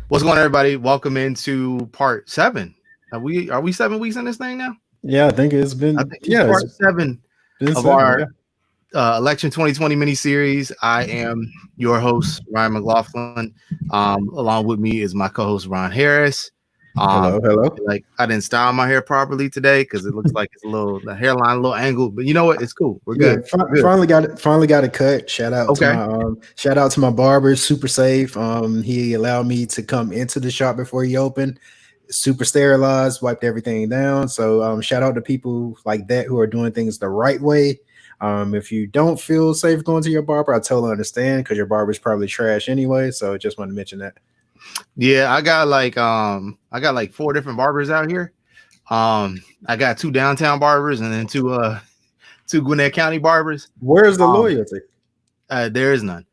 What's going on, everybody? Welcome into part 7. Are we 7 weeks in this thing now? Yeah, I think it's been. Part 7 of our election 2020 mini series. I am your host, Ryan McLaughlin. Along with me is my co-host Ron Harris. Hello. Like, I didn't style my hair properly today because it looks like it's the hairline a little angled, but you know what? It's cool. We're good. Finally got it cut. Shout out to my barber, super safe. He allowed me to come into the shop before he opened. Super sterilized, wiped everything down. So shout out to people like that who are doing things the right way. If you don't feel safe going to your barber, I totally understand because your barber's probably trash anyway. So just wanted to mention that. Yeah, I got like 4 different barbers out here. I got 2 downtown barbers and then two Gwinnett County barbers. Where's the loyalty? There is none.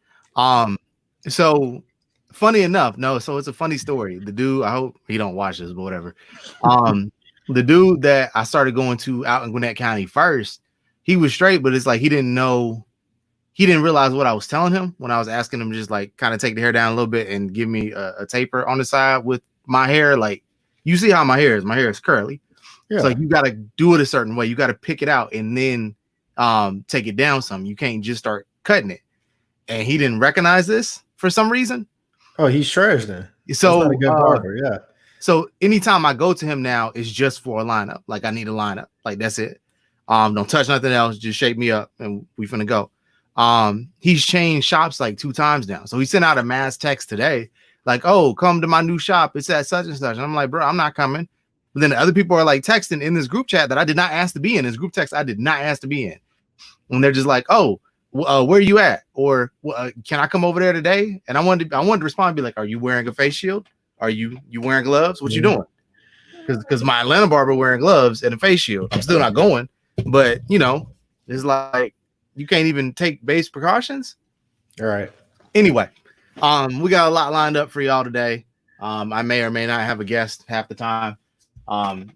So funny enough, so it's a funny story. The dude, I hope he don't watch this, but whatever. The dude that I started going to out in Gwinnett County first, he was straight, but it's like he didn't realize what I was telling him when I was asking him just like kind of take the hair down a little bit and give me a taper on the side with my hair. Like, you see how my hair is curly. Yeah. So like, you got to do it a certain way. You got to pick it out and then take it down some. You can't just start cutting it. And he didn't recognize this for some reason. Oh, he's trash then. So not a good barber, yeah. So anytime I go to him now, it's just for a lineup. Like, I need a lineup. Like, that's it. Don't touch nothing else. Just shape me up and we finna go. He's changed shops like 2 times now. So he sent out a mass text today, like, "Oh, come to my new shop. It's at such and such." And I'm like, "Bro, I'm not coming." But then the other people are like texting in this group chat that I did not ask to be in. This group text I did not ask to be in. And they're just like, "Oh, where are you at?" Or "Can I come over there today?" And I wanted to respond and be like, "Are you wearing a face shield? Are you wearing gloves? What you doing?" Because my Atlanta barber wearing gloves and a face shield. I'm still not going. But it's like, you can't even take base precautions. All right. Anyway, we got a lot lined up for y'all today. I may or may not have a guest half the time.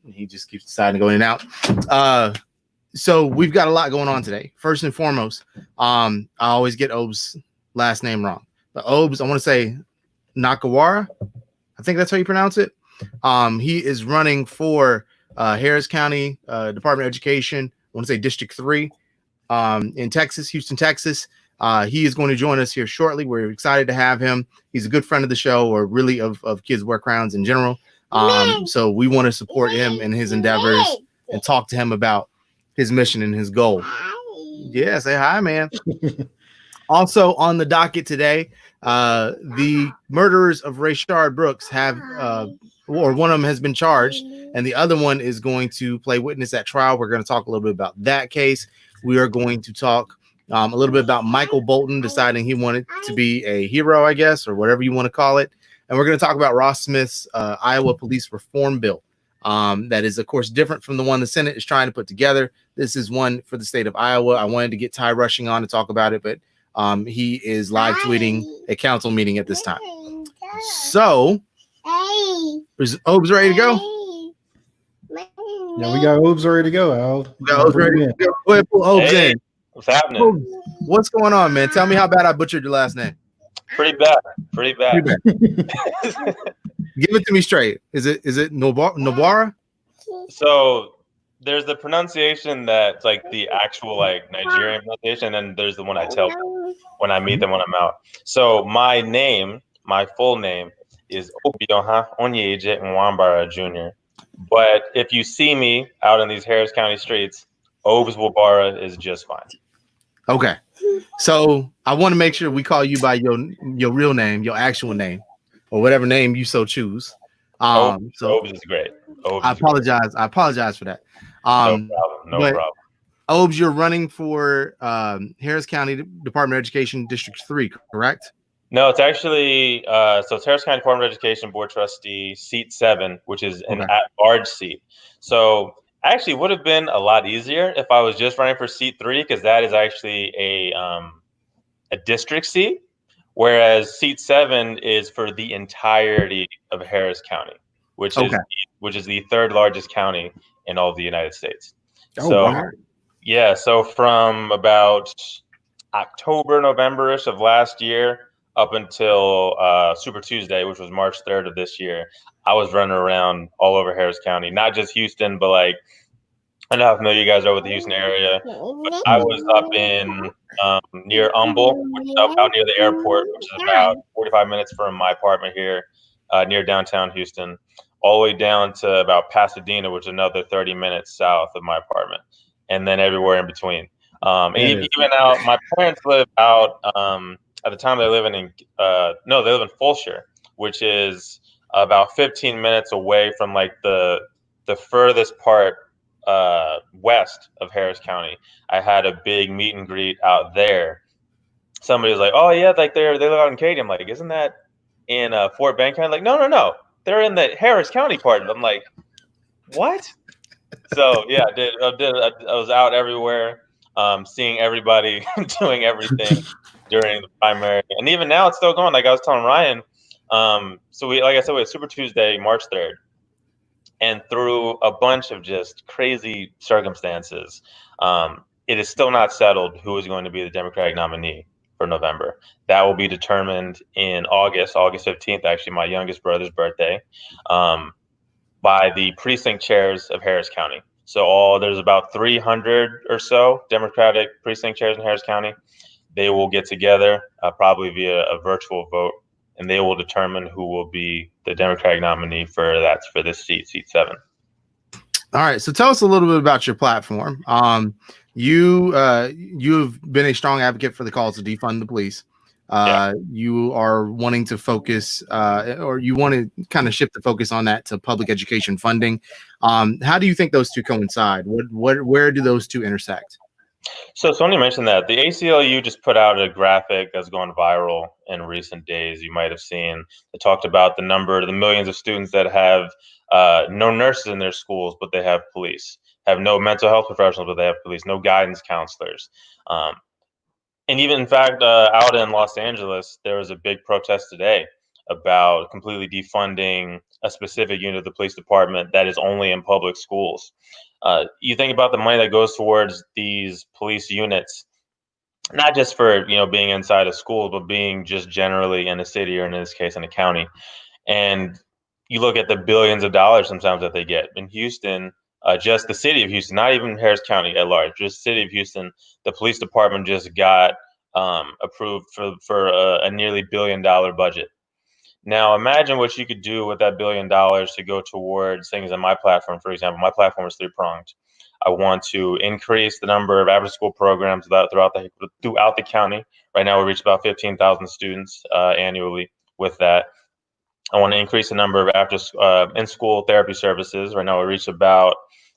He just keeps deciding to go in and out. So we've got a lot going on today. First and foremost, I always get Obes' last name wrong. But Obes, I want to say Nwabara. I think that's how you pronounce it. He is running for Harris County Department of Education. I want to say District 3. In Texas, Houston, Texas. He is going to join us here shortly. We're excited to have him. He's a good friend of the show, or really of Kids Wear Crowns in general. So we want to support him in his endeavors and talk to him about his mission and his goal. Yeah, say hi, man. Also on the docket today, the murderers of Rayshard Brooks have, or one of them has been charged, and the other one is going to play witness at trial. We're going to talk a little bit about that case. We are going to talk a little bit about Michael Bolton deciding he wanted to be a hero, I guess, or whatever you want to call it. And we're going to talk about Ross Smith's Iowa police reform bill. That is, of course, different from the one the Senate is trying to put together. This is one for the state of Iowa. I wanted to get Ty Rushing on to talk about it, but he is live tweeting a council meeting at this time. So, is Obes ready to go? Yeah, we got Obes ready to go, Al. We got Obes ready to go. Go ahead, pull Obes in. What's happening? Obes, what's going on, man? Tell me how bad I butchered your last name. Pretty bad. Give it to me straight. Is it Nwabara? So there's the pronunciation that's like the actual like Nigerian pronunciation, and then there's the one I tell when I meet them when I'm out. So my full name is Obes Nwabara Jr. But if you see me out in these Harris County streets, Obes Nwabara is just fine. Okay. So I want to make sure we call you by your real name, your actual name, or whatever name you so choose. So Obes is great. I apologize for that. No problem. Obes, you're running for Harris County Department of Education District 3, correct? No, it's actually it's Harris County Department of Education Board Trustee Seat 7, which is an at-large seat. So actually would have been a lot easier if I was just running for Seat 3, because that is actually a district seat, whereas Seat 7 is for the entirety of Harris County, which is the 3rd largest county in all of the United States. So from about October, November-ish of last year, up until Super Tuesday, which was March 3rd of this year, I was running around all over Harris County, not just Houston, but like, I know how familiar you guys are with the Houston area, but I was up in near Humble, which is out near the airport, which is about 45 minutes from my apartment here, near downtown Houston, all the way down to about Pasadena, which is another 30 minutes south of my apartment, and then everywhere in between. And even out, my parents live out, at the time they live in Fulshire, which is about 15 minutes away from like the furthest part west of Harris County. I had a big meet and greet out there. Somebody was like, "Oh yeah, like they live out in Katy." I'm like, "Isn't that in Fort Bend County?" Like, no, they're in the Harris County part. I'm like, "What?" So yeah, I was out everywhere, seeing everybody, doing everything during the primary, and even now it's still going. Like I was telling Ryan, so we had Super Tuesday, March 3rd. And through a bunch of just crazy circumstances, it is still not settled who is going to be the Democratic nominee for November. That will be determined in August 15th, actually my youngest brother's birthday, by the precinct chairs of Harris County. So there's about 300 or so Democratic precinct chairs in Harris County. They will get together, probably via a virtual vote, and they will determine who will be the Democratic nominee for this seat 7. All right, so tell us a little bit about your platform. You've been a strong advocate for the call to defund the police. You are wanting to focus, or you want to kind of shift the focus on that to public education funding. How do you think those two coincide? Where do those two intersect? So Sonia mentioned that the ACLU just put out a graphic that's gone viral in recent days. You might have seen. It talked about the millions of students that have no nurses in their schools, but they have police, have no mental health professionals, but they have police, no guidance counselors. And even in fact, out in Los Angeles, there was a big protest today about completely defunding a specific unit of the police department that is only in public schools. You think about the money that goes towards these police units, not just for being inside a school, but being just generally in a city, or in this case in a county. And you look at the billions of dollars sometimes that they get in Houston. Just the city of Houston, not even Harris County at large, just the city of Houston, the police department just got approved for a nearly $1 billion budget. Now, imagine what you could do with that $1 billion to go towards things on my platform. For example, my platform is three-pronged. I want to increase the number of after-school programs throughout the county. Right now, we reach about 15,000 students annually with that. I want to increase the number of in-school therapy services. Right now, we reach about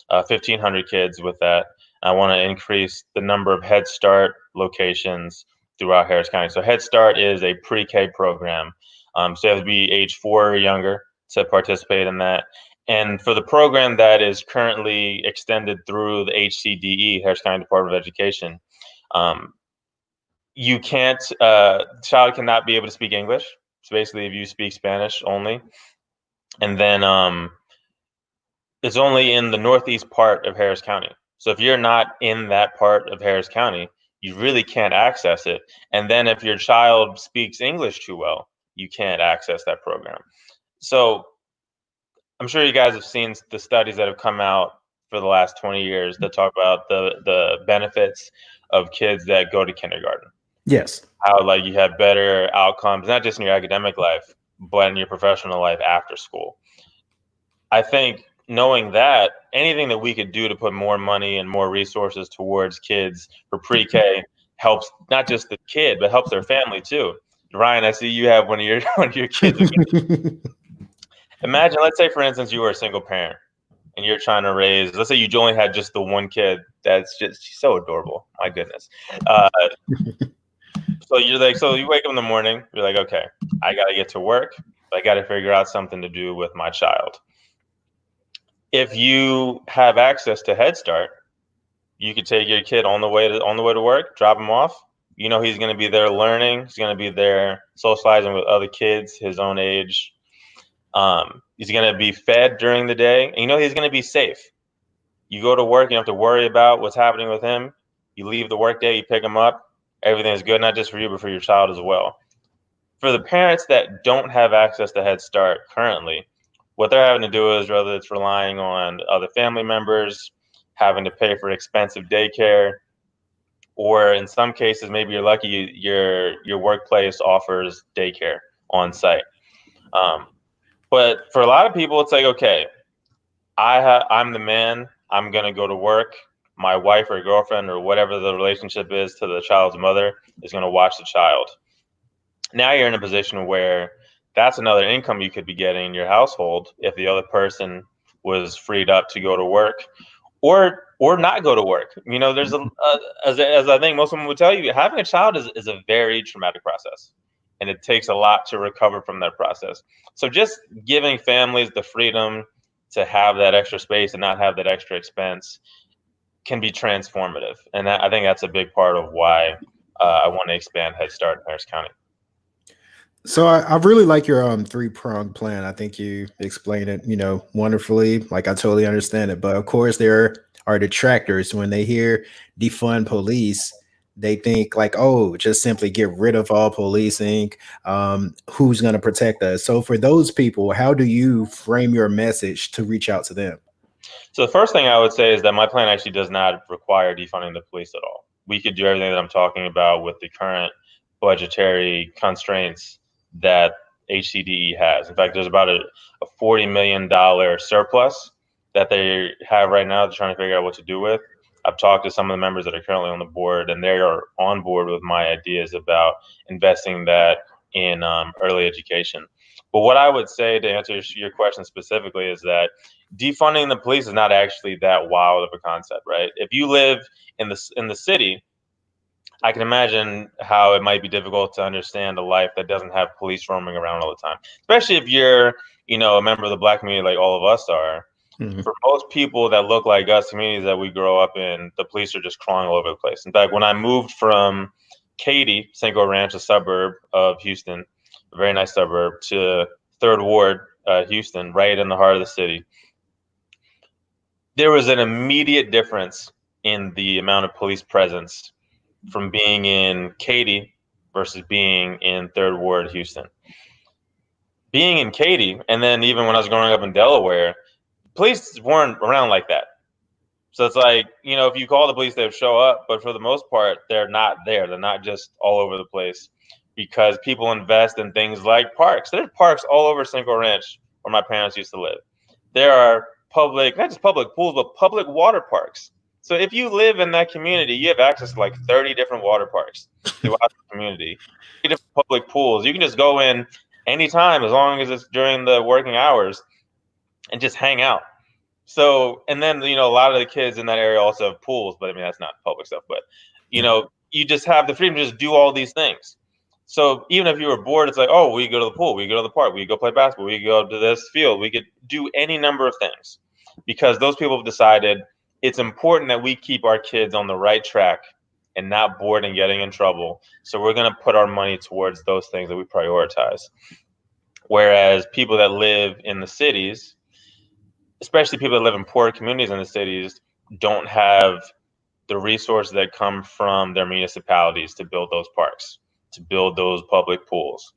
1,500 kids with that. I want to increase the number of Head Start locations throughout Harris County. So Head Start is a pre-K program. So you have to be age 4 or younger to participate in that. And for the program that is currently extended through the HCDE, Harris County Department of Education, you can't, child cannot be able to speak English. So basically, if you speak Spanish only, and then it's only in the northeast part of Harris County. So if you're not in that part of Harris County, you really can't access it. And then if your child speaks English too well, you can't access that program. So I'm sure you guys have seen the studies that have come out for the last 20 years that talk about the benefits of kids that go to kindergarten. Yes. How like you have better outcomes, not just in your academic life, but in your professional life after school. I think knowing that, anything that we could do to put more money and more resources towards kids for pre-K helps not just the kid, but helps their family too. Ryan, I see you have one of your kids. Imagine, let's say, for instance, you were a single parent and you're trying to raise, let's say you only had just the one kid that's she's so adorable. My goodness. So you wake up in the morning, you're like, okay, I got to get to work. I got to figure out something to do with my child. If you have access to Head Start, you could take your kid on the way to work, drop him off. He's going to be there learning. He's going to be there socializing with other kids his own age. He's going to be fed during the day. And he's going to be safe. You go to work, you don't have to worry about what's happening with him. You leave the work day, you pick him up. Everything is good, not just for you, but for your child as well. For the parents that don't have access to Head Start currently, what they're having to do is, whether it's relying on other family members, having to pay for expensive daycare, or in some cases, maybe you're lucky your workplace offers daycare on site. But for a lot of people, it's like, okay, I'm the man. I'm going to go to work. My wife or girlfriend or whatever the relationship is to the child's mother is going to watch the child. Now you're in a position where that's another income you could be getting in your household if the other person was freed up to go to work or not go to work. You know, there's as I think most women would tell you, having a child is a very traumatic process, and it takes a lot to recover from that process. So just giving families the freedom to have that extra space and not have that extra expense can be transformative. And I think that's a big part of why I want to expand Head Start in Harris County. So I really like your 3-pronged plan. I think you explained it, wonderfully. Like, I totally understand it. But of course, there are detractors. When they hear defund police, they think like, oh, just simply get rid of all policing. Who's going to protect us? So for those people, how do you frame your message to reach out to them? So the first thing I would say is that my plan actually does not require defunding the police at all. We could do everything that I'm talking about with the current budgetary constraints that HCDE has. In fact, there's about a $40 million surplus that they have right now. They're trying to figure out what to do with. I've talked to some of the members that are currently on the board, and they are on board with my ideas about investing that in early education. But what I would say, to answer your question specifically, is that defunding the police is not actually that wild of a concept, right? If you live in the city, I can imagine how it might be difficult to understand a life that doesn't have police roaming around all the time, especially if you're, a member of the Black community like all of us are. Mm-hmm. For most people that look like us, communities that we grow up in, the police are just crawling all over the place. In fact, when I moved from Katy, Cinco Ranch, a suburb of Houston, a very nice suburb, to Third Ward, Houston, right in the heart of the city, there was an immediate difference in the amount of police presence from being in Katy versus being in Third Ward, Houston. Being in Katy, and then even when I was growing up in Delaware, police weren't around like that. So it's like, if you call the police, they'll show up, but for the most part, they're not there. They're not just all over the place because people invest in things like parks. There's parks all over Cinco Ranch where my parents used to live. There are not just public pools, but public water parks. So if you live in that community, you have access to like 30 different water parks throughout the community, different public pools. You can just go in anytime as long as it's during the working hours and just hang out. So, and then, a lot of the kids in that area also have pools, but I mean, that's not public stuff, but, you just have the freedom to just do all these things. So even if you were bored, it's like, oh, we go to the pool, we go to the park, we go play basketball, we go to this field, we could do any number of things because those people have decided it's important that we keep our kids on the right track and not bored and getting in trouble. So we're going to put our money towards those things that we prioritize. Whereas people that live in the cities, especially people that live in poor communities in the cities, don't have the resources that come from their municipalities to build those parks, to build those public pools.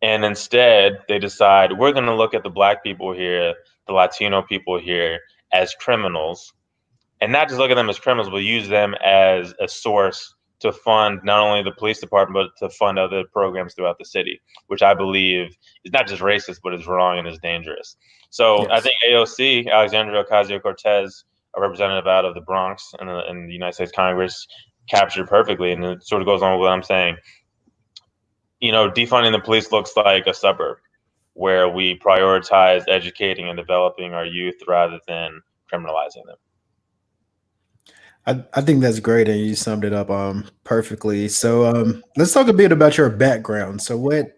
And instead, they decide we're going to look at the Black people here, the Latino people here as criminals, and not just look at them as criminals, but use them as a source to fund not only the police department, but to fund other programs throughout the city, which I believe is not just racist, but is wrong and is dangerous. So yes. I think AOC, Alexandria Ocasio-Cortez, a representative out of the Bronx in the United States Congress, captured perfectly. And it sort of goes on with what I'm saying. Defunding the police looks like a suburb where we prioritize educating and developing our youth rather than criminalizing them. I think that's great, and you summed it up perfectly. So let's talk a bit about your background. So what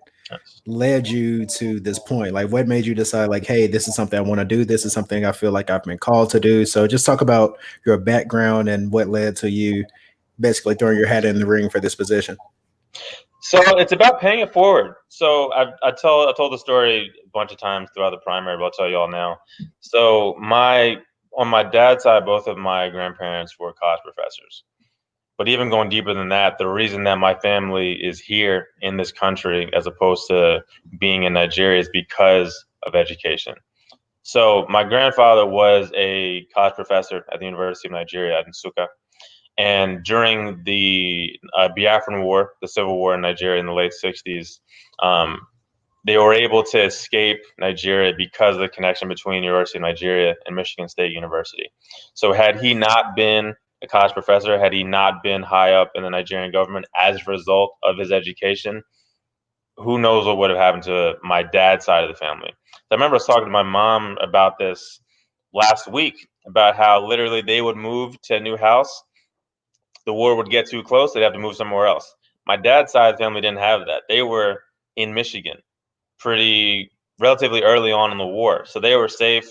led you to this point? Like, what made you decide, like, hey, this is something I want to do. This is something I feel like I've been called to do. So just talk about your background and what led to you basically throwing your hat in the ring for this position. So it's about paying it forward. So I told the story a bunch of times throughout the primary, but I'll tell you all now. So on my dad's side, both of my grandparents were college professors. But even going deeper than that, the reason that my family is here in this country as opposed to being in Nigeria is because of education. So my grandfather was a college professor at the University of Nigeria at Nsukka. And during the Biafran War, the civil war in Nigeria in the late 60s, they were able to escape Nigeria because of the connection between University of Nigeria and Michigan State University. So had he not been a college professor, had he not been high up in the Nigerian government as a result of his education, who knows what would have happened to my dad's side of the family. I remember I was talking to my mom about this last week, about how literally they would move to a new house. The war would get too close, they'd have to move somewhere else. My dad's side of the family didn't have that. They were in Michigan relatively early on in the war. So they were safe.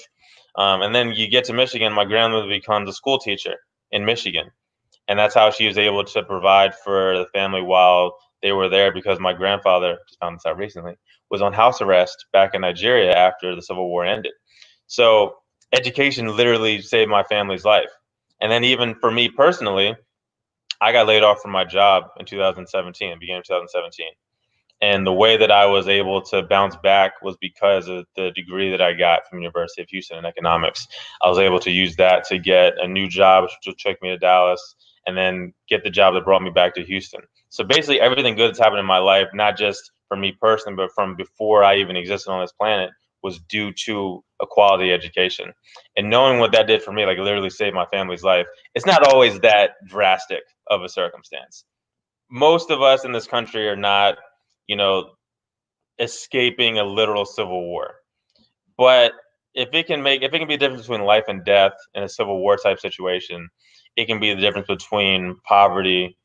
And then you get to Michigan, my grandmother becomes a school teacher in Michigan. And that's how she was able to provide for the family while they were there, because my grandfather, just found this out recently, was on house arrest back in Nigeria after the Civil War ended. So education literally saved my family's life. And then even for me personally, I got laid off from my job in 2017, beginning of 2017. And the way that I was able to bounce back was because of the degree that I got from University of Houston in economics. I was able to use that to get a new job, which took me to Dallas, and then get the job that brought me back to Houston. So basically everything good that's happened in my life, not just for me personally, but from before I even existed on this planet, was due to a quality education. And knowing what that did for me, like literally saved my family's life, it's not always that drastic of a circumstance. Most of us in this country are not, escaping a literal civil war. But if it can be the difference between life and death in a civil war type situation, it can be the difference between poverty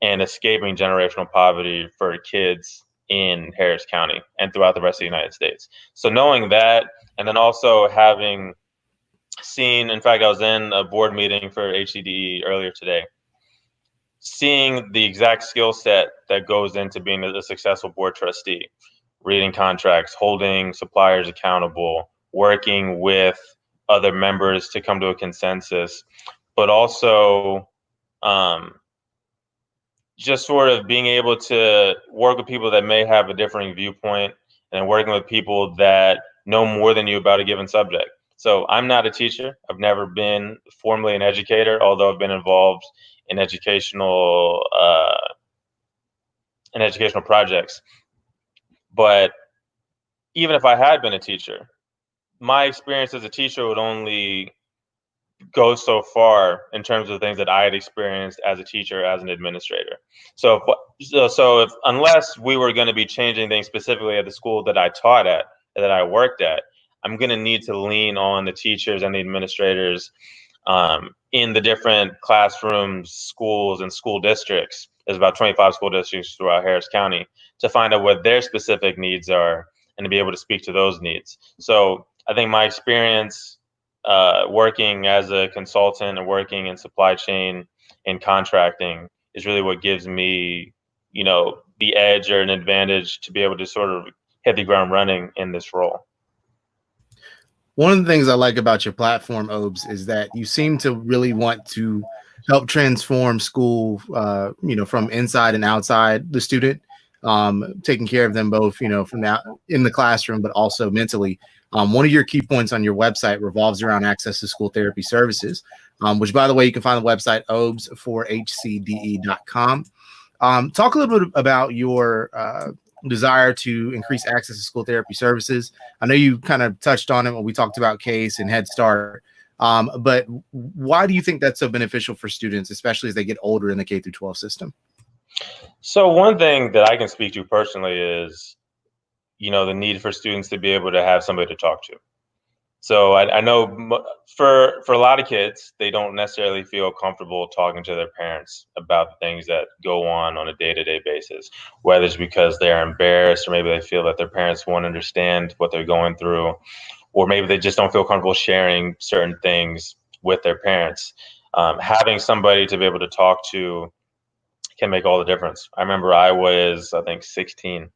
and escaping generational poverty for kids in Harris County and throughout the rest of the United States. So knowing that, and then also having seen, in fact, I was in a board meeting for HCDE earlier today, seeing the exact skill set that goes into being a successful board trustee, reading contracts, holding suppliers accountable, working with other members to come to a consensus, but also just sort of being able to work with people that may have a differing viewpoint and working with people that know more than you about a given subject. So I'm not a teacher. I've never been formally an educator, although I've been involved in educational projects. But even if I had been a teacher, my experience as a teacher would only go so far in terms of things that I had experienced as a teacher, as an administrator. So if unless we were going to be changing things specifically at the school that I taught at, that I worked at, I'm going to need to lean on the teachers and the administrators in the different classrooms, schools, and school districts. There's about 25 school districts throughout Harris County, to find out what their specific needs are and to be able to speak to those needs. So I think my experience working as a consultant and working in supply chain and contracting is really what gives me, the edge or an advantage to be able to sort of hit the ground running in this role. One of the things I like about your platform, Obes, is that you seem to really want to help transform school, from inside and outside the student, taking care of them both, from now in the classroom, but also mentally. One of your key points on your website revolves around access to school therapy services, which, by the way, you can find the website obes4hcde.com. Talk a little bit about your desire to increase access to school therapy services. I know you kind of touched on it when we talked about CASE and Head Start, but why do you think that's so beneficial for students, especially as they get older in the K through 12 system? So one thing that I can speak to personally is, the need for students to be able to have somebody to talk to. So I know for a lot of kids, they don't necessarily feel comfortable talking to their parents about the things that go on a day-to-day basis, whether it's because they're embarrassed or maybe they feel that their parents won't understand what they're going through, or maybe they just don't feel comfortable sharing certain things with their parents. Having somebody to be able to talk to can make all the difference. I remember I was, I think, 16,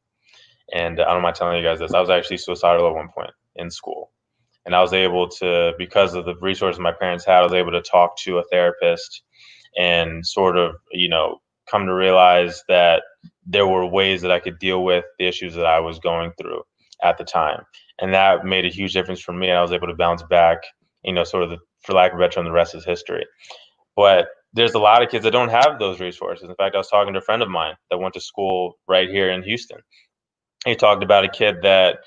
and I don't mind telling you guys this. I was actually suicidal at one point in school. And I was able to, because of the resources my parents had, I was able to talk to a therapist and sort of, come to realize that there were ways that I could deal with the issues that I was going through at the time. And that made a huge difference for me. And I was able to bounce back, sort of for lack of a better term, the rest is history. But there's a lot of kids that don't have those resources. In fact, I was talking to a friend of mine that went to school right here in Houston. He talked about a kid that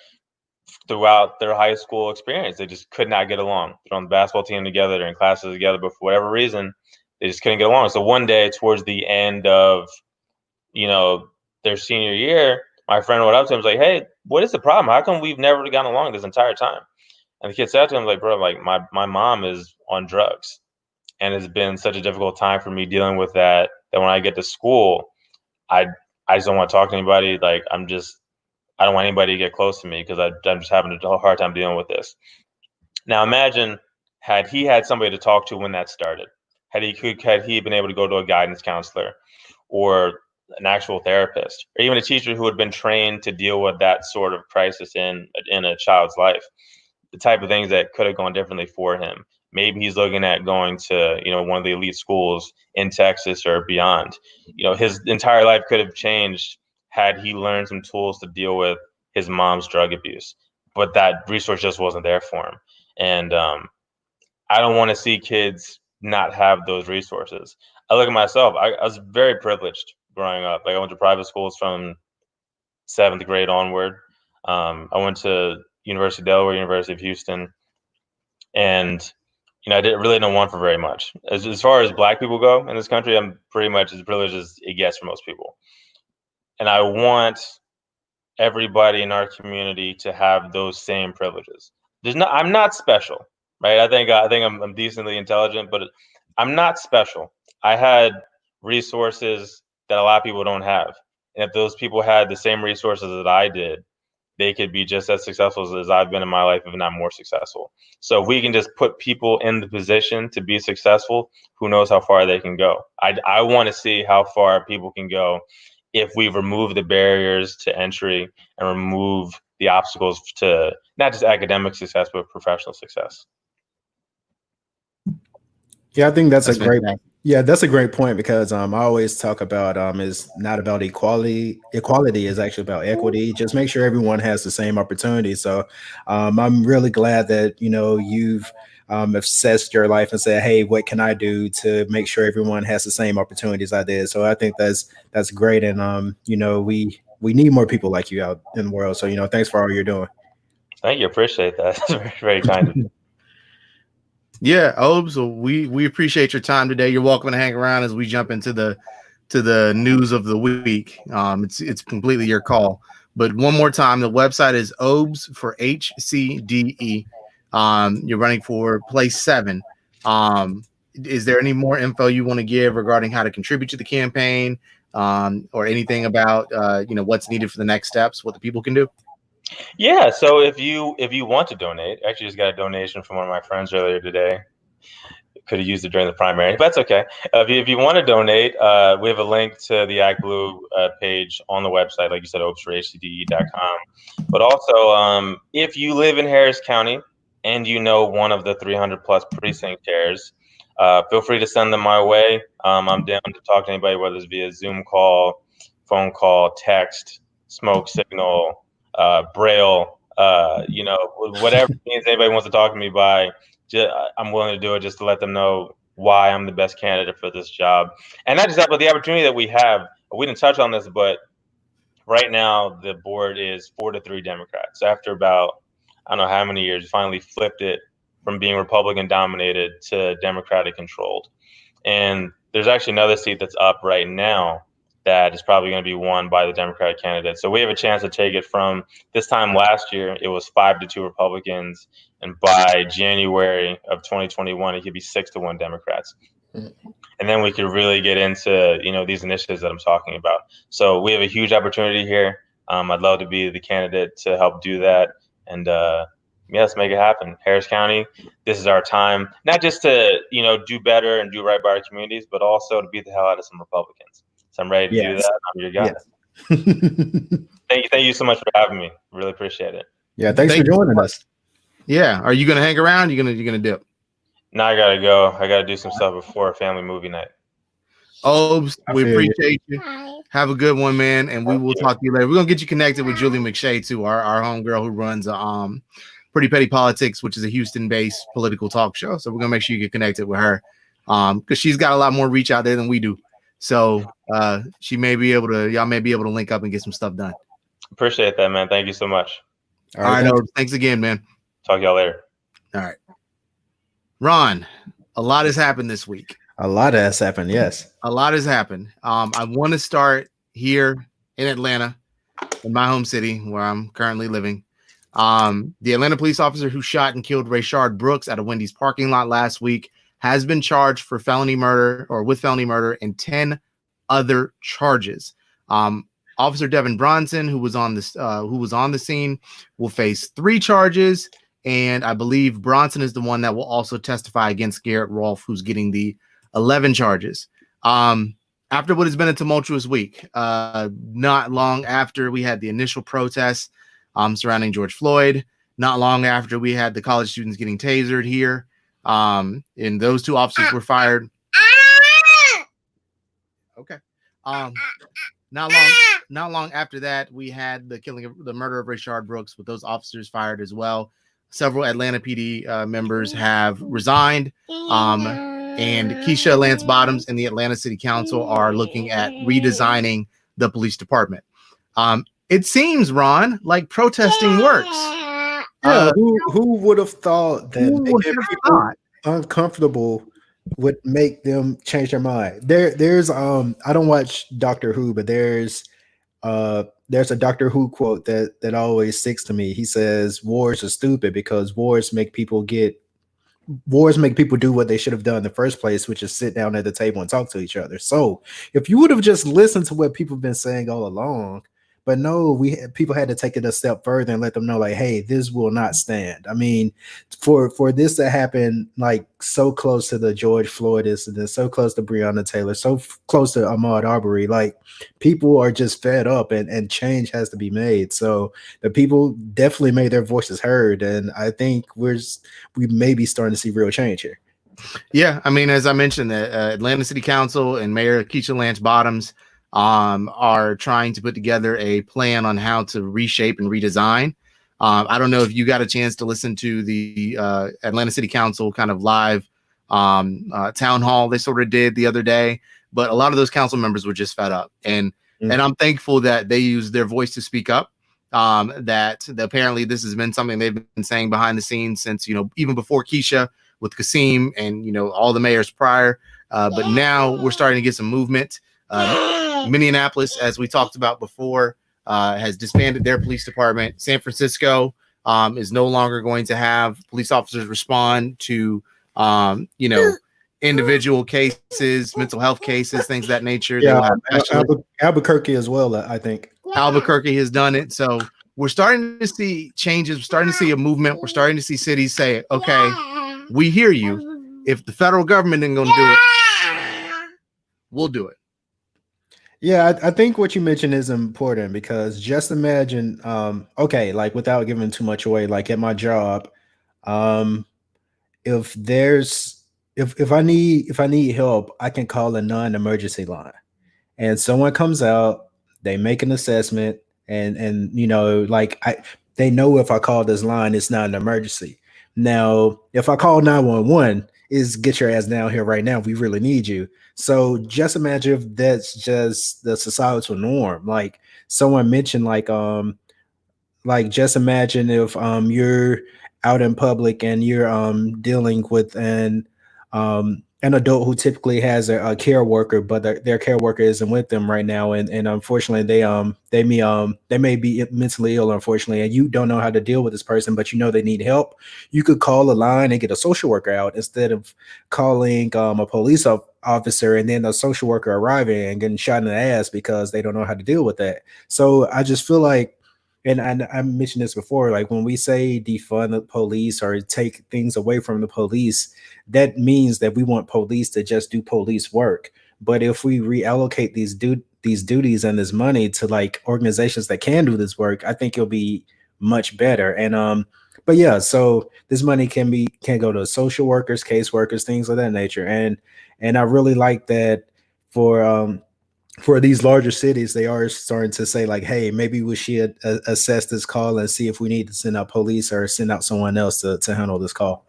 throughout their high school experience, they just could not get along. They're on the basketball team together, they're in classes together, but for whatever reason, they just couldn't get along. So one day towards the end of, their senior year, my friend went up to him and was like, "Hey, what is the problem? How come we've never gotten along this entire time?" And the kid said to him, like, "Bro, like my mom is on drugs. And it's been such a difficult time for me dealing with that when I get to school, I just don't want to talk to anybody. Like, I don't want anybody to get close to me because I'm just having a hard time dealing with this." Now imagine had he had somebody to talk to when that started, had he been able to go to a guidance counselor or an actual therapist, or even a teacher who had been trained to deal with that sort of crisis in a child's life, the type of things that could have gone differently for him. Maybe he's looking at going to, one of the elite schools in Texas or beyond. His entire life could have changed had he learned some tools to deal with his mom's drug abuse. But that resource just wasn't there for him. And I don't want to see kids not have those resources. I look at myself. I was very privileged growing up. Like, I went to private schools from 7th grade onward. I went to University of Delaware, University of Houston, and I didn't really know one for very much. As far as Black people go in this country, I'm pretty much as privileged as it gets for most people. And I want everybody in our community to have those same privileges. I'm not special, right? I think I'm decently intelligent, but I'm not special. I had resources that a lot of people don't have. And if those people had the same resources that I did, they could be just as successful as I've been in my life, if not more successful. So if we can just put people in the position to be successful, who knows how far they can go. I want to see how far people can go if we remove the barriers to entry and remove the obstacles to not just academic success, but professional success. Yeah, I think that's a great point. Yeah, that's a great point, because I always talk about it's not about equality. Equality is actually about equity. Just make sure everyone has the same opportunity. So I'm really glad that you've assessed your life and said, "Hey, what can I do to make sure everyone has the same opportunities I did?" So I think that's great, and we need more people like you out in the world. So thanks for all you're doing. Thank you, appreciate that. That's very, very kind of you. Yeah, Obes, so we appreciate your time today. You're welcome to hang around as we jump into the news of the week. It's completely your call. But one more time, the website is Obes for HCDE. You're running for place 7. Is there any more info you want to give regarding how to contribute to the campaign, or anything about what's needed for the next steps, what the people can do? Yeah, so if you want to donate, I actually just got a donation from one of my friends earlier today. Could have used it during the primary, but that's okay. If you want to donate, we have a link to the Act Blue page on the website, like you said, obesforhcde.com. But also, if you live in Harris County and you know one of the 300 plus precinct chairs, feel free to send them my way. I'm down to talk to anybody, whether it's via Zoom call, phone call, text, smoke signal, Braille, whatever means anybody wants to talk to me by, I'm willing to do it just to let them know why I'm the best candidate for this job. And not just that, but the opportunity that we have. We didn't touch on this, but right now the board is 4-3 Democrats. After about, I don't know how many years, we finally flipped it from being Republican dominated to Democratic controlled. And there's actually another seat that's up right now that is probably going to be won by the Democratic candidate. So we have a chance to take it from this time last year, it was 5-2 Republicans. And by January of 2021, it could be 6-1 Democrats. And then we could really get into, these initiatives that I'm talking about. So we have a huge opportunity here. I'd love to be the candidate to help do that. And let's make it happen. Harris County, this is our time, not just to, do better and do right by our communities, but also to beat the hell out of some Republicans. So I'm ready to do that. I'm your guy. Yes. Thank you so much for having me. Really appreciate it. Yeah, thanks for joining us. Yeah, are you gonna hang around? You gonna dip? No, I gotta go. I gotta do some stuff before a family movie night. Obes, we appreciate you. Have a good one, man, and we will talk to you later. We're gonna get you connected with Julie McShay too, our homegirl who runs Pretty Petty Politics, which is a Houston-based political talk show. So we're gonna make sure you get connected with her, because she's got a lot more reach out there than we do. So she may be able to, y'all may be able to link up and get some stuff done. Appreciate that, man. Thank you so much. All right, thanks again, man. Talk to y'all later. All right, Ron. A lot has happened this week. A lot has happened. Yes, a lot has happened. I want to start here in Atlanta, in my home city where I'm currently living. The Atlanta police officer who shot and killed Rayshard Brooks at a Wendy's parking lot last week has been charged for felony murder or with felony murder and 10 other charges. Officer Devin Bronson, who was on the scene, will face 3 charges, and I believe Bronson is the one that will also testify against Garrett Rolfe, who's getting the 11 charges. After what has been a tumultuous week, not long after we had the initial protests surrounding George Floyd, not long after we had the college students getting tasered here, and those 2 officers were fired. Okay. Not long after that, we had the murder of Rayshard Brooks with those officers fired as well. Several Atlanta PD members have resigned. And Keisha Lance Bottoms and the Atlanta City Council are looking at redesigning the police department. It seems, Ron, like protesting works. Who would have thought that making people uncomfortable would make them change their mind? There's I don't watch Doctor Who, but there's a Doctor Who quote that always sticks to me. He says, "Wars are stupid because wars make people do what they should have done in the first place, which is sit down at the table and talk to each other." So if you would have just listened to what people have been saying all along, but no, people had to take it a step further and let them know, like, hey, this will not stand. I mean, for this to happen, like so close to the George Floyd incident, so close to Breonna Taylor, so close to Ahmaud Arbery, like people are just fed up and change has to be made. So the people definitely made their voices heard, and I think we may be starting to see real change here. Yeah, I mean, as I mentioned, the Atlanta City Council and Mayor Keisha Lance Bottoms are trying to put together a plan on how to reshape and redesign. I don't know if you got a chance to listen to the Atlanta City Council kind of live town hall they sort of did the other day, but a lot of those council members were just fed up, and I'm thankful that they used their voice to speak up. That apparently this has been something they've been saying behind the scenes since, even before Keisha with Kasim and, all the mayors prior. But now we're starting to get some movement. Minneapolis, as we talked about before, has disbanded their police department. San Francisco is no longer going to have police officers respond to, individual cases, mental health cases, things of that nature. Yeah, Albuquerque as well, I think. Albuquerque has done it. So we're starting to see changes. We're starting to see a movement. We're starting to see cities say, okay, we hear you. If the federal government isn't going to do it, we'll do it. Yeah, I think what you mentioned is important, because just imagine, okay, like without giving too much away, like at my job, if I need help, I can call a non-emergency line, and someone comes out, they make an assessment, and they know if I call this line, it's not an emergency. Now, if I call 911, is get your ass down here right now. We really need you. So just imagine if that's just the societal norm. Like someone mentioned, like just imagine if you're out in public and you're dealing with an adult who typically has a care worker, but their care worker isn't with them right now, and unfortunately they may be mentally ill, unfortunately, and you don't know how to deal with this person, but they need help. You could call a line and get a social worker out instead of calling a police officer and then a social worker arriving and getting shot in the ass because they don't know how to deal with that. So I just feel like, and I mentioned this before, like when we say defund the police or take things away from the police, that means that we want police to just do police work. But if we reallocate these duties and this money to like organizations that can do this work, I think it'll be much better. And but yeah, so this money can go to social workers, caseworkers, things of that nature. And I really like that for these larger cities, they are starting to say like, hey, maybe we should assess this call and see if we need to send out police or send out someone else to handle this call.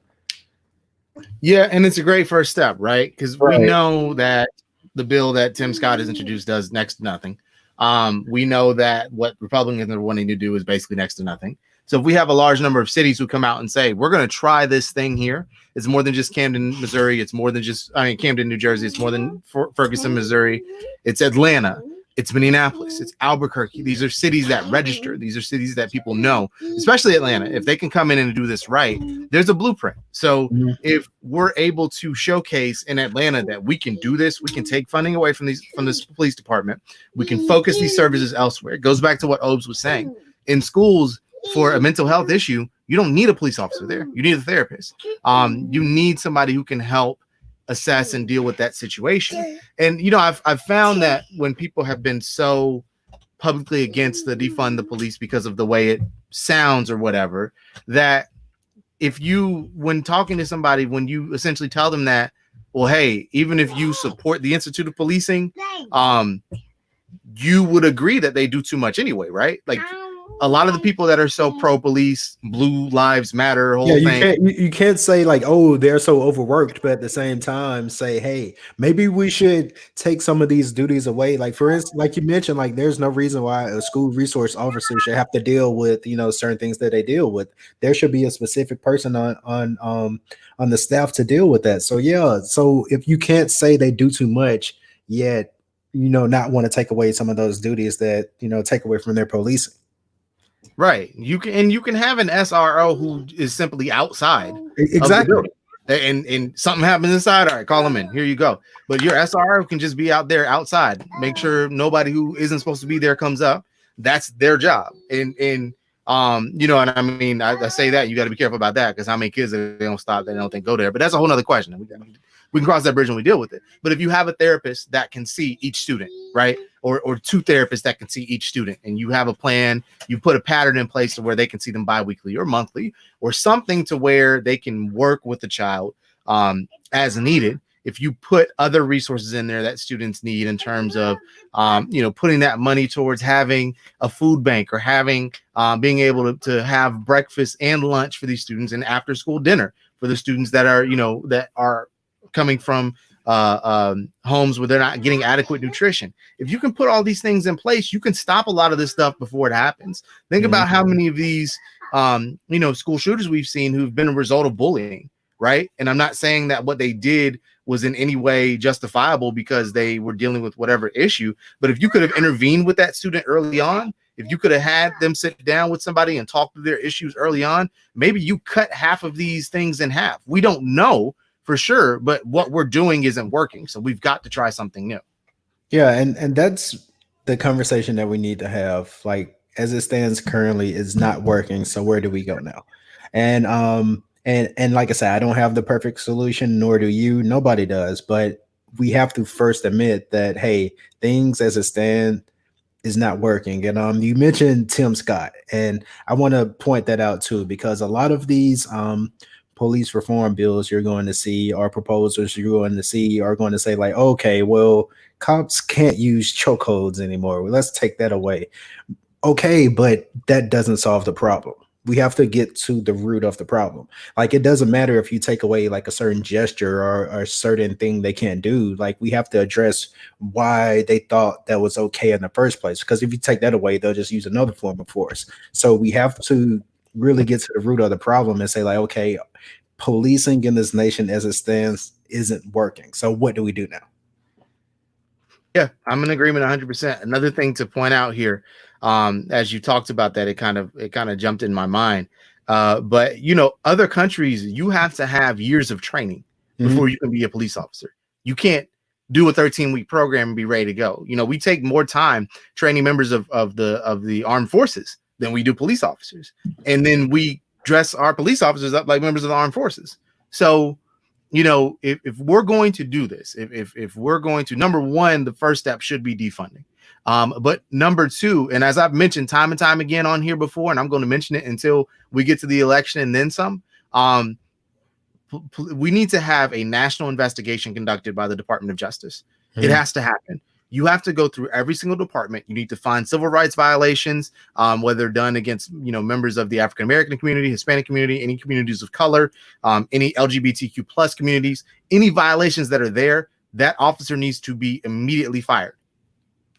Yeah, and it's a great first step, right? Because we know that the bill that Tim Scott has introduced does next to nothing. We know that what Republicans are wanting to do is basically next to nothing. So if we have a large number of cities who come out and say, we're going to try this thing here, it's more than just Camden, Missouri. It's more than just, Camden, New Jersey. It's more than Ferguson, Missouri. It's Atlanta. It's Minneapolis. It's Albuquerque. These are cities that register. These are cities that people know, especially Atlanta. If they can come in and do this right, there's a blueprint. So if we're able to showcase in Atlanta that we can do this, we can take funding away from this police department. We can focus these services elsewhere. It goes back to what Obes was saying. In schools, for a mental health issue, you don't need a police officer there. You need a therapist. You need somebody who can help assess and deal with that situation. And I've found that when people have been so publicly against the defund the police because of the way it sounds or whatever, that when talking to somebody, when you essentially tell them that, well, hey, even if you support the Institute of Policing, you would agree that they do too much anyway, right? Like a lot of the people that are so pro-police, Blue Lives Matter, thing. You can't say like, oh, they're so overworked, but at the same time say, hey, maybe we should take some of these duties away. Like for instance, like you mentioned, like there's no reason why a school resource officer should have to deal with certain things that they deal with. There should be a specific person on the staff to deal with that. So yeah, so if you can't say they do too much, yet not want to take away some of those duties that take away from their policing. Right. You can have an SRO who is simply outside. Exactly. And something happens inside. All right, call them in. Here you go. But your SRO can just be out there outside. Make sure nobody who isn't supposed to be there comes up. That's their job. And I say that you got to be careful about that, because how many kids they don't stop, they don't think go there. But that's a whole other question. We can cross that bridge when we deal with it. But if you have a therapist that can see each student, right? Or two therapists that can see each student, and you have a plan, you put a pattern in place to where they can see them biweekly or monthly or something to where they can work with the child as needed. If you put other resources in there that students need in terms of, putting that money towards having a food bank or having being able to have breakfast and lunch for these students and after school dinner for the students that are coming from homes where they're not getting adequate nutrition. If you can put all these things in place, you can stop a lot of this stuff before it happens. Think about how many of these, school shooters we've seen who've been a result of bullying, right? And I'm not saying that what they did was in any way justifiable because they were dealing with whatever issue. But if you could have intervened with that student early on, if you could have had them sit down with somebody and talk through their issues early on, maybe you cut half of these things in half. We don't know for sure, but what we're doing isn't working. So we've got to try something new. Yeah. And that's the conversation that we need to have. Like, as it stands currently, is not working. So where do we go now? And like I said, I don't have the perfect solution, nor do you. Nobody does. But we have to first admit that, hey, things as it stands is not working. And you mentioned Tim Scott, and I want to point that out too, because a lot of these police reform bills you're going to see, or proposals you're going to see, are going to say like, okay, well, cops can't use chokeholds anymore. Well, let's take that away. Okay, but that doesn't solve the problem. We have to get to the root of the problem. Like, it doesn't matter if you take away like a certain gesture or a certain thing they can't do. Like, we have to address why they thought that was okay in the first place. Because if you take that away, they'll just use another form of force. So we have to really get to the root of the problem and say like, okay, policing in this nation as it stands isn't working. So what do we do now? Yeah, I'm in agreement 100%. Another thing to point out here, as you talked about that, it kind of jumped in my mind. But other countries, you have to have years of training before you can be a police officer. You can't do a 13-week program and be ready to go. We take more time training members of the armed forces than we do police officers, and then we dress our police officers up like members of the armed forces. So, if we're going to do this, if we're going to, number one, the first step should be defunding. But number two, and as I've mentioned time and time again on here before, and I'm going to mention it until we get to the election and then some, we need to have a national investigation conducted by the Department of Justice It has to happen. You have to go through every single department. You need to find civil rights violations, whether done against members of the African American community, Hispanic community, any communities of color, any LGBTQ plus communities, any violations that are there. That officer needs to be immediately fired.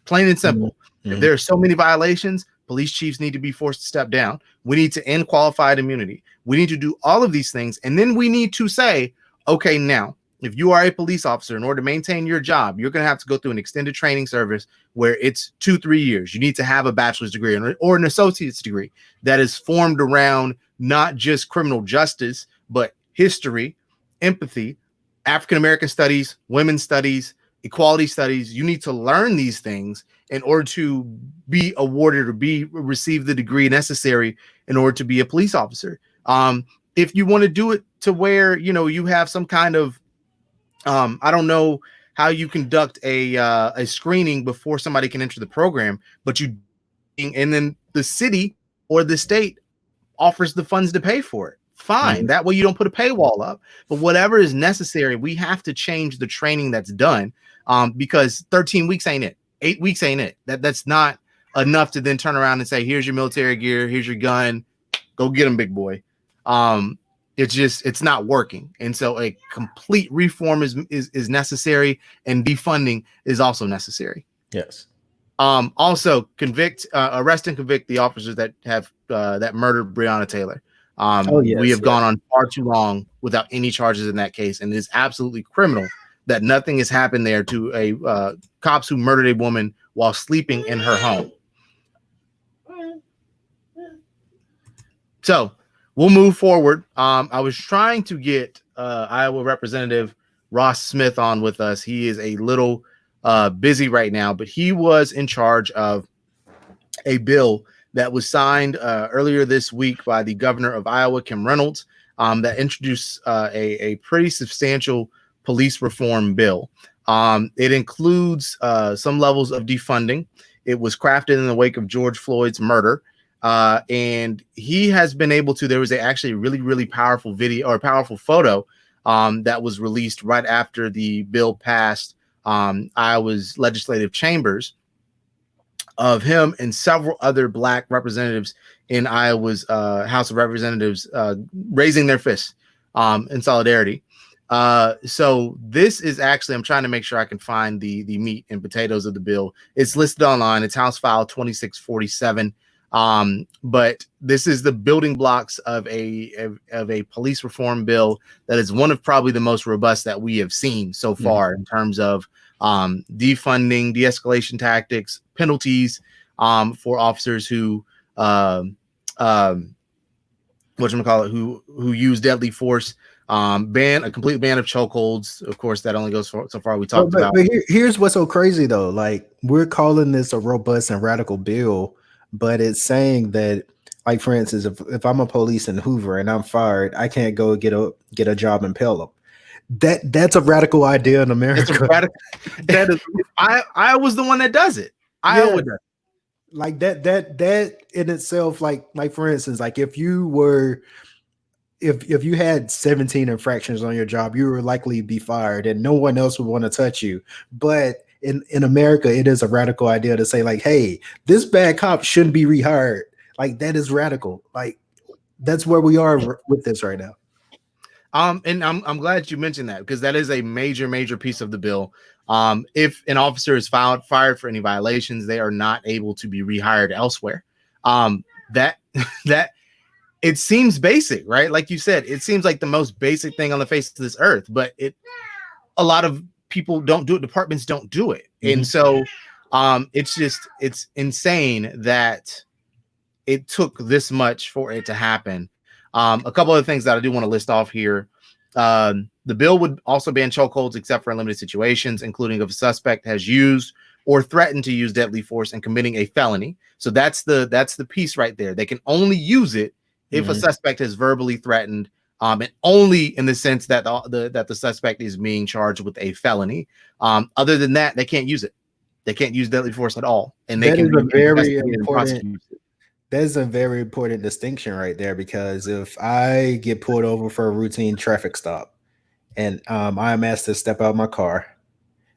Plain and simple. If there are so many violations, police chiefs need to be forced to step down. We need to end qualified immunity. We need to do all of these things, and then we need to say, okay, now, if you are a police officer, in order to maintain your job, you're going to have to go through an extended training service where it's 2-3 years. You need to have a bachelor's degree or an associate's degree that is formed around not just criminal justice, but history, empathy, African-American studies, women's studies, equality studies. You need to learn these things in order to be awarded or receive the degree necessary in order to be a police officer. If you want to do it to where, you have some kind of, I don't know how you conduct a screening before somebody can enter the program, but and then the city or the state offers the funds to pay for it. Fine. That way you don't put a paywall up, but whatever is necessary, we have to change the training that's done, because 13 weeks ain't it. 8 weeks ain't it. That's not enough to then turn around and say, here's your military gear, here's your gun, go get them, big boy. It's not working. And so a complete reform is necessary, and defunding is also necessary. Yes. Also arrest and convict the officers that have that murdered Breonna Taylor. We have gone on far too long without any charges in that case, and it is absolutely criminal that nothing has happened there to a cops who murdered a woman while sleeping in her home. So we'll move forward. I was trying to get Iowa Representative Ross Smith on with us. He is a little busy right now, but he was in charge of a bill that was signed earlier this week by the governor of Iowa, Kim Reynolds, that introduced a pretty substantial police reform bill. It includes some levels of defunding. It was crafted in the wake of George Floyd's murder. And he has been able to, there was actually a really, really powerful video or powerful photo that was released right after the bill passed Iowa's legislative chambers of him and several other Black representatives in Iowa's House of Representatives raising their fists in solidarity. So this is actually, I'm trying to make sure I can find the meat and potatoes of the bill. It's listed online. It's House File 2647. But this is the building blocks of a police reform bill that is one of probably the most robust that we have seen so far in terms of defunding, de-escalation tactics, penalties for officers who who use deadly force, a complete ban of chokeholds. Of course, that only goes so far. We talked about. But here's what's so crazy though. Like, we're calling this a robust and radical bill, but it's saying that, like, for instance, if I'm a police in Hoover and I'm fired, I can't go get a job in Pelham. That's a radical idea in America. That is, I was the one that does it. Iowa does it. Like that in itself, like for instance, like if you had 17 infractions on your job, you were likely to be fired and no one else would want to touch you. But in America, it is a radical idea to say, like, hey, this bad cop shouldn't be rehired. Like, that is radical. Like, that's where we are with this right now. And I'm glad you mentioned that, because that is a major piece of the bill. If an officer is fired for any violations, they are not able to be rehired elsewhere. That it seems basic, right? Like you said, it seems like the most basic thing on the face of this earth, but a lot of people don't do it. Departments don't do it. And so it's insane that it took this much for it to happen. A couple of things that I do want to list off here. The bill would also ban chokeholds except for in limited situations, including if a suspect has used or threatened to use deadly force and committing a felony. So that's the piece right there. They can only use it if a suspect has verbally threatened, and only in the sense that the suspect is being charged with a felony. Other than that, they can't use it. They can't use deadly force at all. And they can very important. That's a very important distinction right there, because if I get pulled over for a routine traffic stop and I am asked to step out of my car,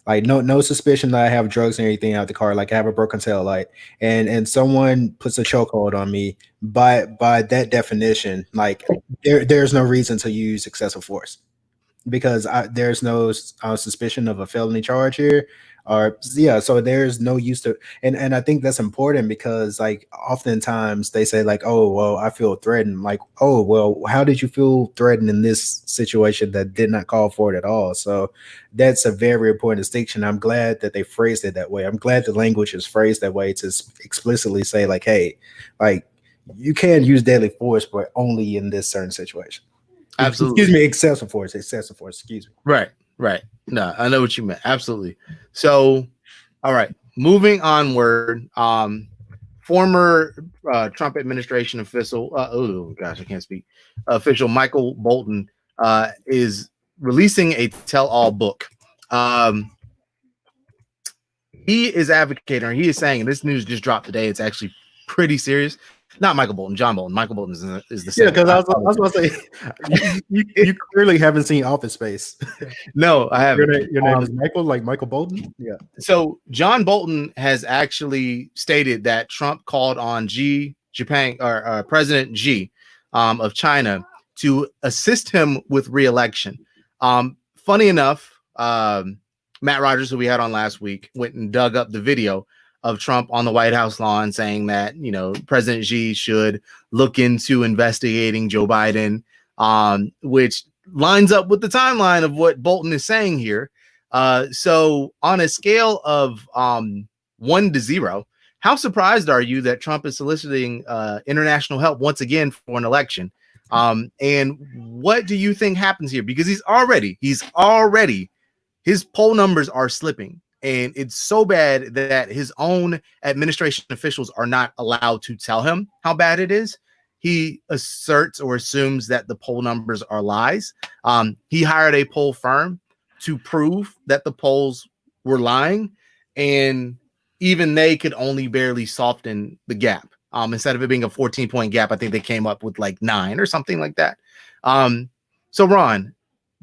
Like no suspicion that I have drugs or anything out the car. Like I have a broken tail light, and someone puts a chokehold on me. By that definition, like there's no reason to use excessive force because there's no suspicion of a felony charge here, or yeah. So there's no use to, and I think that's important because like oftentimes they say like, oh well, I feel threatened. Like, oh well, how did you feel threatened in this situation that did not call for it at all? So that's a very important distinction. I'm glad that they phrased it that way. I'm glad the language is phrased that way to explicitly say like, hey, like you can use deadly force, but only in this certain situation. Absolutely. Excuse me, excessive force. Excuse me. Right. No, I know what you meant. Absolutely. So, all right, moving onward. Former Trump administration official, oh gosh, I can't speak. Official Michael Bolton is releasing a tell-all book. He is advocating, or he is saying, and this news just dropped today. It's actually pretty serious. Not Michael Bolton, John Bolton. Michael Bolton is the same. Yeah, because I was going to say, you clearly haven't seen Office Space. No, I haven't. Your name is Michael, like Michael Bolton? Yeah. So John Bolton has actually stated that Trump called on President Xi of China to assist him with re-election. Funny enough, Matt Rogers, who we had on last week, went and dug up the video of Trump on the White House lawn saying that, you know, President Xi should look into investigating Joe Biden, which lines up with the timeline of what Bolton is saying here. So on a scale of 1 to 0, how surprised are you that Trump is soliciting international help once again for an election? And what do you think happens here? Because he's already, his poll numbers are slipping. And it's so bad that his own administration officials are not allowed to tell him how bad it is. He asserts or assumes that the poll numbers are lies. He hired a poll firm to prove that the polls were lying, and even they could only barely soften the gap. Instead of it being a 14-point gap, I think they came up with like 9 or something like that. So Ron,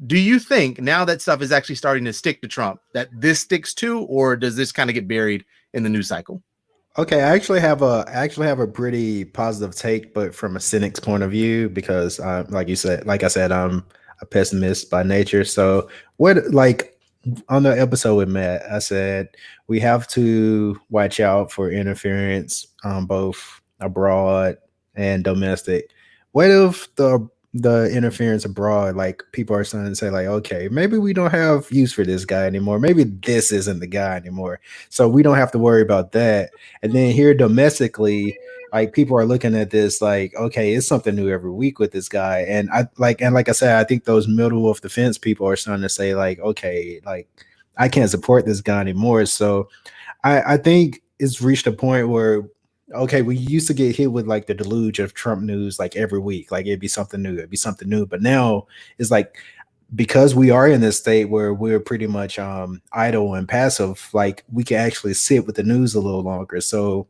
do you think now that stuff is actually starting to stick to Trump that this sticks to, or does this kind of get buried in the news cycle? Okay, I actually have a pretty positive take, but from a cynic's point of view, because like I said, I'm a pessimist by nature. So like on the episode with Matt, I said we have to watch out for interference both abroad and domestic. What if the interference abroad, like people are starting to say like, okay, maybe we don't have use for this guy anymore. Maybe this isn't the guy anymore. So we don't have to worry about that. And then here domestically, like people are looking at this like, okay, it's something new every week with this guy. And like I said, I think those middle of the fence people are starting to say like, okay, like I can't support this guy anymore. So I think it's reached a point where, okay, we used to get hit with like the deluge of Trump news like every week, like it'd be something new. But now it's like, because we are in this state where we're pretty much idle and passive, like we can actually sit with the news a little longer. So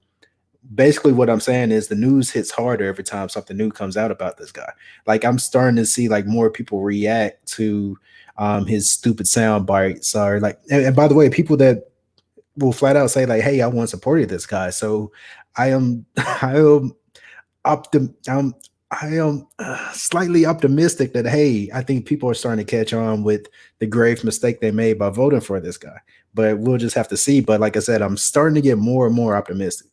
basically what I'm saying is the news hits harder every time something new comes out about this guy. Like I'm starting to see like more people react to his stupid sound bites, or like, and by the way, people that will flat out say like, hey, I once supported this guy. So I am slightly optimistic that, hey, I think people are starting to catch on with the grave mistake they made by voting for this guy. But we'll just have to see. But like I said, I'm starting to get more and more optimistic.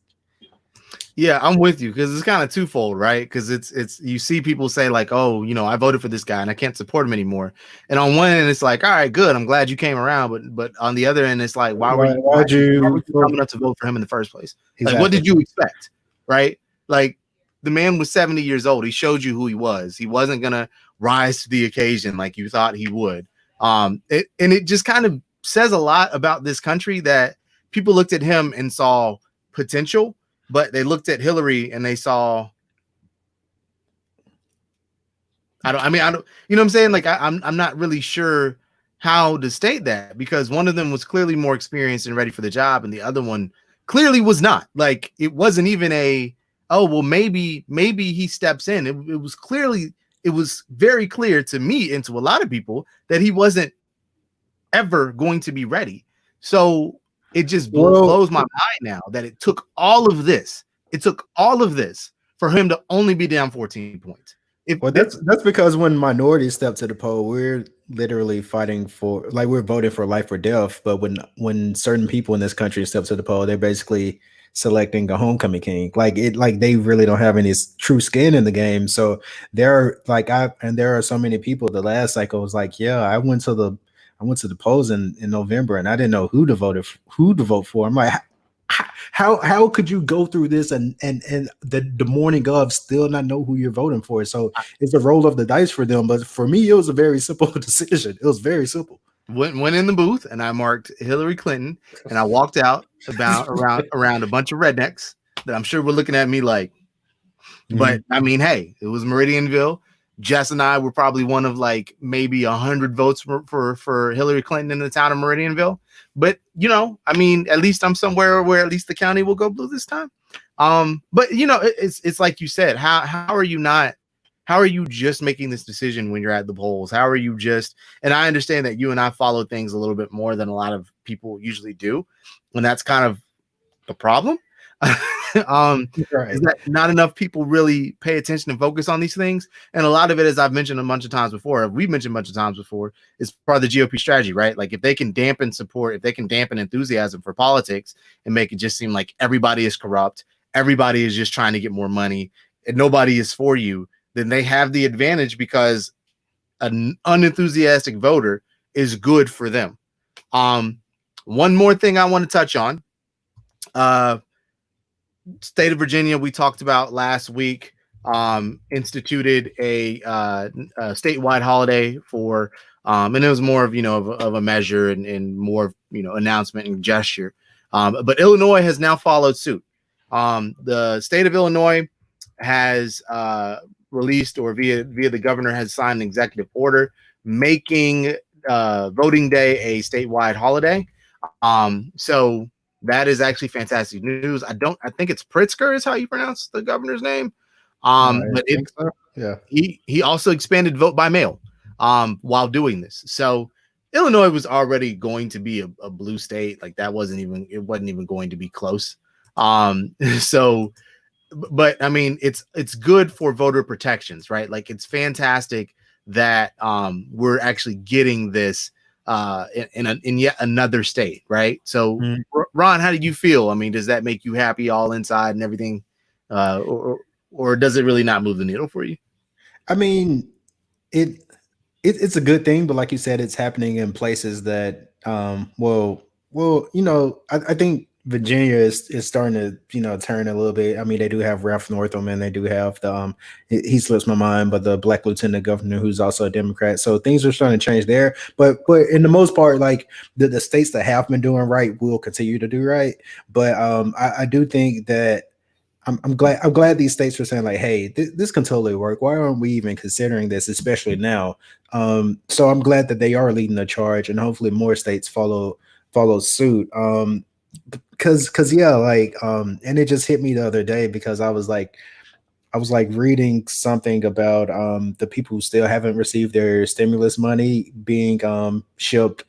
Yeah, I'm with you because it's kind of twofold, right? Because it's you see people say like, oh, you know, I voted for this guy and I can't support him anymore. And on one end, it's like, all right, good, I'm glad you came around. But on the other end, it's like, why were you coming up to vote for him in the first place? Exactly. Like, what did you expect, right? Like, the man was 70 years old. He showed you who he was. He wasn't gonna rise to the occasion like you thought he would. It just kind of says a lot about this country that people looked at him and saw potential. But they looked at Hillary and they saw, I don't, you know what I'm saying? Like, I'm not really sure how to state that, because one of them was clearly more experienced and ready for the job, and the other one clearly was not. Like, it wasn't even oh, well, maybe he steps in. It was very clear to me and to a lot of people that he wasn't ever going to be ready. So it just blows my mind now that it took all of this. It took all of this for him to only be down 14 points. That's because when minorities step to the poll, we're literally fighting for, like, we're voting for life or death. But when certain people in this country step to the poll, they're basically selecting a homecoming king. Like they really don't have any true skin in the game. So there are so many people. The last cycle was like, yeah, I went to the polls in November and I didn't know who to vote for. I'm like, how could you go through this and the morning of still not know who you're voting for? So it's a roll of the dice for them. But for me, it was a very simple decision. It was very simple. Went in the booth and I marked Hillary Clinton and I walked out around a bunch of rednecks that I'm sure were looking at me like, but I mean, hey, it was Meridianville. Jess and I were probably one of like maybe 100 votes for Hillary Clinton in the town of Meridianville. But, you know, I mean, at least I'm somewhere where at least the county will go blue this time. But, you know, it's like you said, how are you just making this decision when you're at the polls? How are you just, and I understand that you and I follow things a little bit more than a lot of people usually do. And that's kind of the problem. Right. Is that not enough people really pay attention and focus on these things. And a lot of it, as I've mentioned a bunch of times before, is part of the GOP strategy, right? Like if they can dampen support, if they can dampen enthusiasm for politics and make it just seem like everybody is corrupt, everybody is just trying to get more money and nobody is for you, then they have the advantage because an unenthusiastic voter is good for them. One more thing I want to touch on. State of Virginia, we talked about last week, instituted a statewide holiday for, and it was more of, of a measure and more, announcement and gesture. But Illinois has now followed suit. The state of Illinois has released, or via the governor has signed an executive order making voting day a statewide holiday. So that is actually fantastic news. I think it's Pritzker is how you pronounce the governor's name. But he also expanded vote by mail while doing this. So Illinois was already going to be a blue state. Like that wasn't even going to be close. So, but I mean, it's good for voter protections, right? Like it's fantastic that we're actually getting this in yet another state, right? So, Ron, how do you feel? I mean, does that make you happy all inside and everything, or does it really not move the needle for you? I mean, it's a good thing, but like you said, it's happening in places that, I think Virginia is starting to, turn a little bit. I mean, they do have Ralph Northam and they do have the, he slips my mind, but the black lieutenant governor who's also a Democrat. So things are starting to change there. But in the most part, like the states that have been doing right will continue to do right. But I do think that I'm glad these states are saying like, hey, this can totally work. Why aren't we even considering this, especially now? So I'm glad that they are leading the charge, and hopefully more states follow suit. Because yeah, like and it just hit me the other day because I was like reading something about the people who still haven't received their stimulus money being shipped,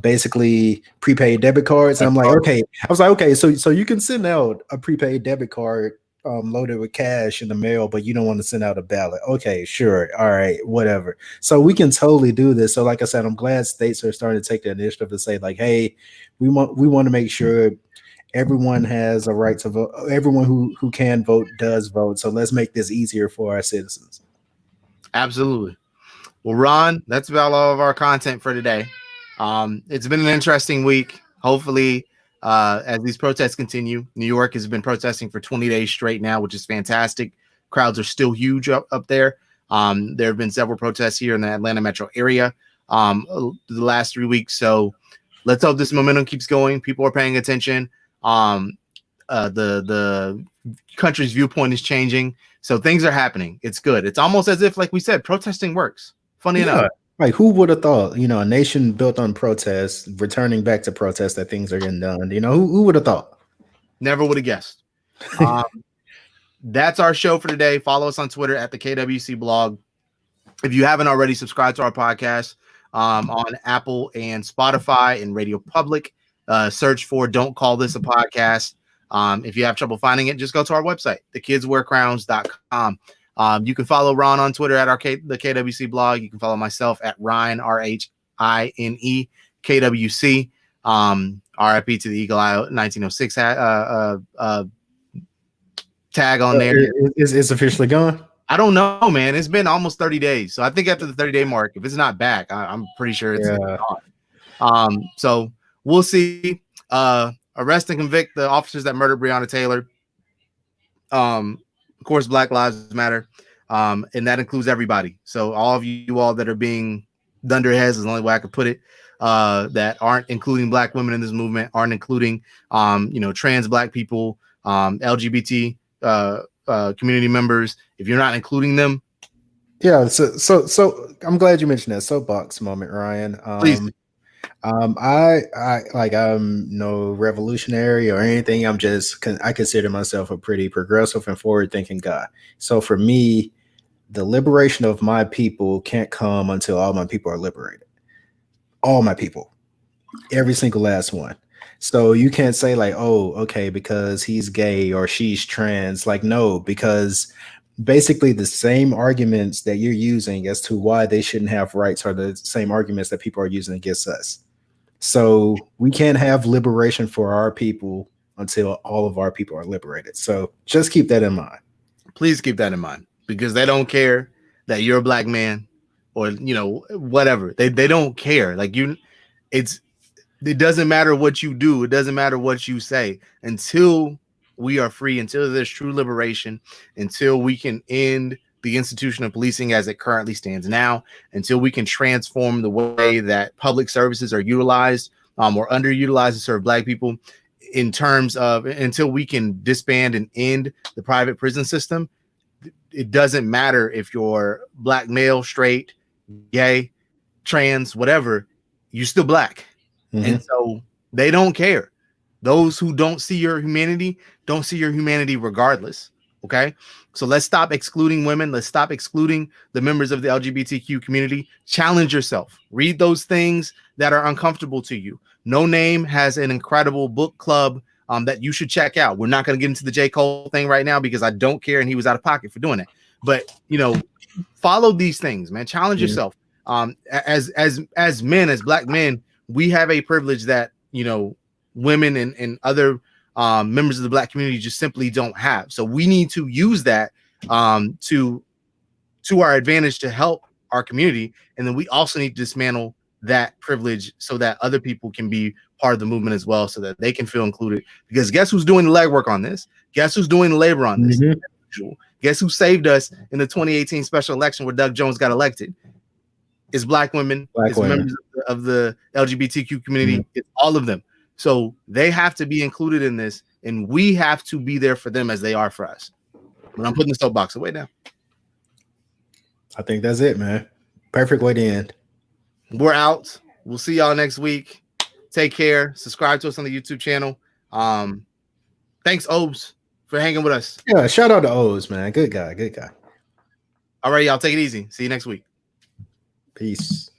basically prepaid debit cards. And I'm like, okay, I was like, okay, so you can send out a prepaid debit card loaded with cash in the mail, but you don't want to send out a ballot. Okay, sure, all right, whatever. So we can totally do this. So like I said, I'm glad states are starting to take the initiative to say like, hey, we want to make sure everyone has a right to vote. Everyone who can vote does vote. So let's make this easier for our citizens. Absolutely. Well, Ron, that's about all of our content for today. It's been an interesting week. Hopefully, as these protests continue, New York has been protesting for 20 days straight now, which is fantastic. Crowds are still huge up there. There have been several protests here in the Atlanta metro area the last 3 weeks. So let's hope this momentum keeps going. People are paying attention. The country's viewpoint is changing. So things are happening. It's good. It's almost as if, like we said, protesting works. Funny enough. Like, who would have thought, a nation built on protests, returning back to protests, that things are getting done? Who would have thought? Never would have guessed. That's our show for today. Follow us on Twitter at the KWC blog. If you haven't already, subscribe to our podcast. on Apple and Spotify and Radio Public. Search for Don't Call This a Podcast. If you have trouble finding it, just go to our website, thekidswearcrowns.com. You can follow Ron on Twitter at the KWC blog. You can follow myself at Ryan, RHINE KWC. RIP to the Eagle Eye 1906 tag on there. It's officially gone. I don't know, man. It's been almost 30 days. So I think after the 30-day mark, if it's not back, I'm pretty sure it's gone. So we'll see. Arrest and convict the officers that murdered Breonna Taylor. Of course, Black Lives Matter. And that includes everybody. So all of you all that are being dunderheads is the only way I could put it. That aren't including Black women in this movement, aren't including trans Black people, LGBT community members. If you're not including them, so I'm glad you mentioned that soapbox moment, Ryan. Please. I'm no revolutionary or anything. I consider myself a pretty progressive and forward-thinking guy. So for me, the liberation of my people can't come until all my people are liberated. All my people, every single last one. So you can't say like, oh, okay, because he's gay or she's trans. Like, no, because basically the same arguments that you're using as to why they shouldn't have rights are the same arguments that people are using against us. So we can't have liberation for our people until all of our people are liberated. So just keep that in mind. Please keep that in mind, because they don't care that you're a Black man or, whatever. They don't care. Like it doesn't matter what you do. It doesn't matter what you say until we are free, until there's true liberation, until we can end the institution of policing as it currently stands now, until we can transform the way that public services are utilized or underutilized to serve Black people, in terms of until we can disband and end the private prison system. It doesn't matter if you're Black male, straight, gay, trans, whatever, you're still Black. And so they don't care. Those who don't see your humanity don't see your humanity regardless. Okay, so let's stop excluding women. Let's stop excluding the members of the LGBTQ community. Challenge yourself. Read those things that are uncomfortable to you. No Name has an incredible book club that you should check out. We're not going to get into the J. Cole thing right now because I don't care, and he was out of pocket for doing it. But follow these things, man. Challenge yourself. As men, as Black men, we have a privilege that women and other members of the Black community just simply don't have. So we need to use that to our advantage to help our community, and then we also need to dismantle that privilege so that other people can be part of the movement as well, so that they can feel included. Because guess who's doing the legwork on this? Guess who's doing the labor on this? Guess who saved us in the 2018 special election where Doug Jones got elected? It's Black women, members of the LGBTQ community, it's all of them. So they have to be included in this, and we have to be there for them as they are for us. But I'm putting the soapbox away now. I think that's it, man. Perfect way to end. We're out. We'll see y'all next week. Take care. Subscribe to us on the YouTube channel. Thanks, Obes, for hanging with us. Yeah, shout out to Obes, man. Good guy. All right, y'all. Take it easy. See you next week. Peace.